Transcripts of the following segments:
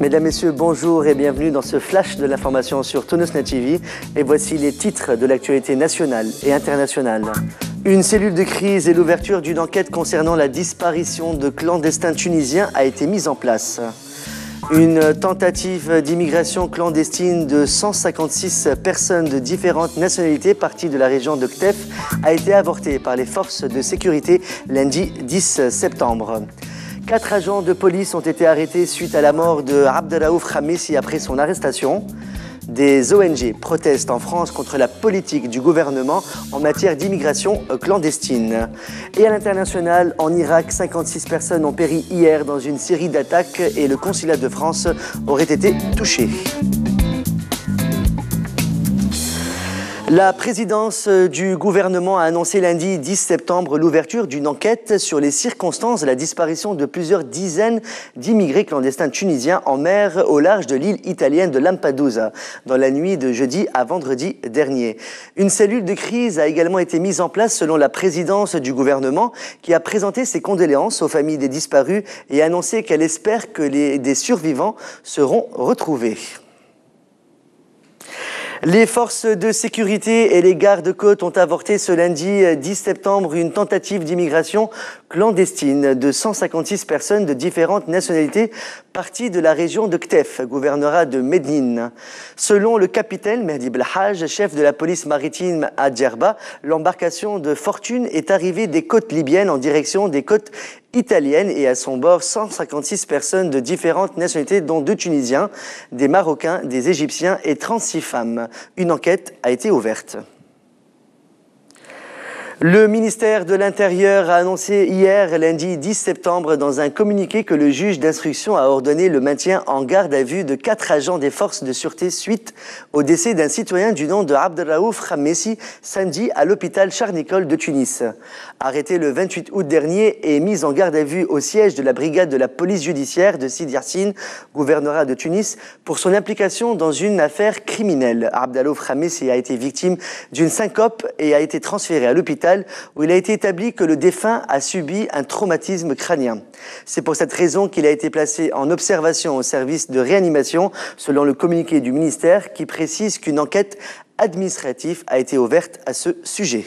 Mesdames, Messieurs, bonjour et bienvenue dans ce flash de l'information sur TunusNet TV. Et voici les titres de l'actualité nationale et internationale. Une cellule de crise et l'ouverture d'une enquête concernant la disparition de clandestins tunisiens a été mise en place. Une tentative d'immigration clandestine de 156 personnes de différentes nationalités parties de la région de Ktef a été avortée par les forces de sécurité lundi 10 septembre. 4 agents de police ont été arrêtés suite à la mort de Abderraouf Khamisi après son arrestation. Des ONG protestent en France contre la politique du gouvernement en matière d'immigration clandestine. Et à l'international, en Irak, 56 personnes ont péri hier dans une série d'attaques et le consulat de France aurait été touché. La présidence du gouvernement a annoncé lundi 10 septembre l'ouverture d'une enquête sur les circonstances de la disparition de plusieurs dizaines d'immigrés clandestins tunisiens en mer au large de l'île italienne de Lampedusa, dans la nuit de jeudi à vendredi dernier. Une cellule de crise a également été mise en place selon la présidence du gouvernement qui a présenté ses condoléances aux familles des disparus et annoncé qu'elle espère que des survivants seront retrouvés. Les forces de sécurité et les gardes-côtes ont avorté ce lundi 10 septembre une tentative d'immigration clandestine de 156 personnes de différentes nationalités parties de la région de Ktef, gouvernorat de Médine. Selon le capitaine Mehdi Belhaj, chef de la police maritime à Djerba, l'embarcation de fortune est arrivée des côtes libyennes en direction des côtes italiennes et à son bord 156 personnes de différentes nationalités dont 2 Tunisiens, des Marocains, des Égyptiens et 36 femmes. Une enquête a été ouverte. Le ministère de l'Intérieur a annoncé hier, lundi 10 septembre, dans un communiqué que le juge d'instruction a ordonné le maintien en garde à vue de 4 agents des forces de sûreté suite au décès d'un citoyen du nom de Abderraouf Khamisi samedi à l'hôpital Charles-Nicolle de Tunis. Arrêté le 28 août dernier et mis en garde à vue au siège de la brigade de la police judiciaire de Sidi Yassine, gouvernorat de Tunis, pour son implication dans une affaire criminelle. Abderraouf Khamisi a été victime d'une syncope et a été transféré à l'hôpital où il a été établi que le défunt a subi un traumatisme crânien. C'est pour cette raison qu'il a été placé en observation au service de réanimation, selon le communiqué du ministère qui précise qu'une enquête administrative a été ouverte à ce sujet.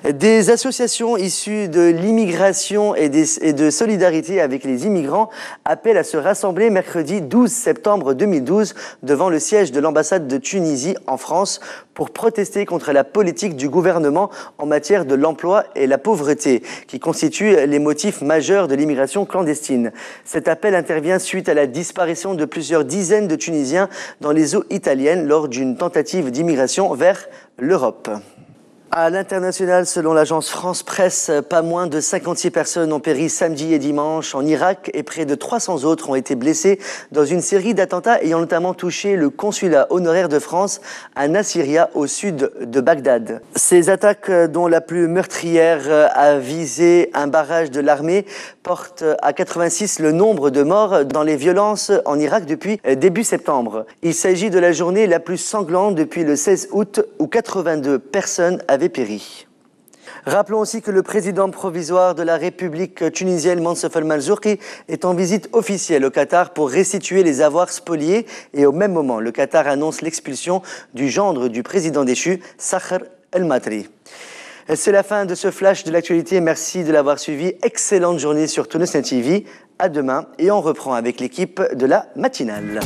Des associations issues de l'immigration et de solidarité avec les immigrants appellent à se rassembler mercredi 12 septembre 2012 devant le siège de l'ambassade de Tunisie en France pour protester contre la politique du gouvernement en matière de l'emploi et la pauvreté, qui constituent les motifs majeurs de l'immigration clandestine. Cet appel intervient suite à la disparition de plusieurs dizaines de Tunisiens dans les eaux italiennes lors d'une tentative d'immigration vers l'Europe. À l'international, selon l'agence France Presse, pas moins de 56 personnes ont péri samedi et dimanche en Irak et près de 300 autres ont été blessées dans une série d'attentats ayant notamment touché le consulat honoraire de France à Nasiriyah au sud de Bagdad. Ces attaques, dont la plus meurtrière a visé un barrage de l'armée, portent à 86 le nombre de morts dans les violences en Irak depuis début septembre. Il s'agit de la journée la plus sanglante depuis le 16 août où 82 personnes avaient péri. Rappelons aussi que le président provisoire de la République tunisienne, Moncef El-Marzouki, est en visite officielle au Qatar pour restituer les avoirs spoliés et au même moment, le Qatar annonce l'expulsion du gendre du président déchu, Sakhr El-Matri. C'est la fin de ce flash de l'actualité. Merci de l'avoir suivi. Excellente journée sur TunusNet TV. À demain et on reprend avec l'équipe de la matinale.